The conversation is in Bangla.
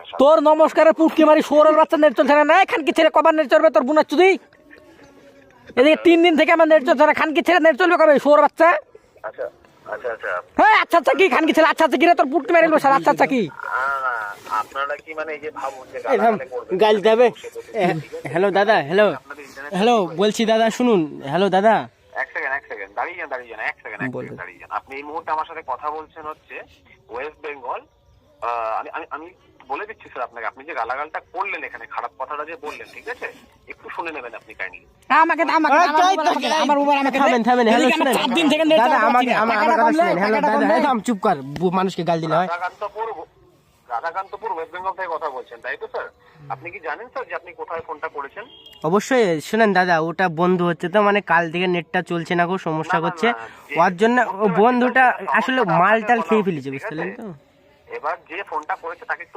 তোর নমস্কারের পুটকি মারি শুয়োরের বাচ্চা নেট চলছে না খানকি ছেড়ে কবার নেট চলবে তোর বুনাচ্ছু তুই এদিকে 3 দিন থেকে আমার নেট চলছে না খানকি ছেড়ে নেট চলবে কবে শুয়োর বাচ্চা আচ্ছা আচ্ছা আচ্ছা হ্যাঁ আচ্ছা আচ্ছা কি খানকি ছেলে আচ্ছা আচ্ছা কি রে তোর পুটকি মারি স্যার আচ্ছা আচ্ছা কি না, আপনারা কি মানে এই যে ভাবুন যে এই থাম, গাল দিতে হবে। হ্যালো দাদা, হ্যালো আপনাদের internet হ্যালো, বলছি দাদা শুনুন। হ্যালো দাদা, এক সেকেন্ড দাঁড়িয়ে যান এক সেকেন্ড দাঁড়িয়ে যান। আপনি এই মুহূর্তে আমার সাথে কথা বলছেন হচ্ছে ওয়েস্ট বেঙ্গল। আমি আমি আমি বলে দিচ্ছি স্যার আপনাকে, আপনি যে গালাগালটা করলেন এখানে, খারাপ কথাটা যে বললেন, ঠিক আছে, একটু শুনে নেবেন আপনি কাইন্ডলি। আমাকে আমার মোবাইল আমাকে থামেন থামেন। হ্যালো এদিকে আমার শুনেন 4 দিন থেকে নেট দাদা, চালাতে আমাকে পারছি না। আমার টাকাটা কথা কমলে, শুনেন। হ্যালো টাকাটা দাদা, কমলে। এই থাম, চুপ কর, মানুষকে গাল দিলে হয়। রাধাকান্তপুর ওয়েস্ট বেঙ্গল থেকে কথা বলছেন, তাই তো স্যার? আপনি কি জানেন স্যার যে আপনি কোথায় ফোনটা করেছেন? অবশ্যই শুনেন দাদা, ওটা বন্ধু হচ্ছে তো, মানে কাল থেকে নেটটা চলছে না, খুব সমস্যা না, না, করছে। না, ওর জন্য ও বন্ধুটা সমস্যাটা আসলে আপনাকে মাল টাল বলা খেয়ে উচিত, ফেলেছে, ঠিক বুঝতে আছে? পারলেন তো। এবার যে ফোনটা করেছে তাকে একটু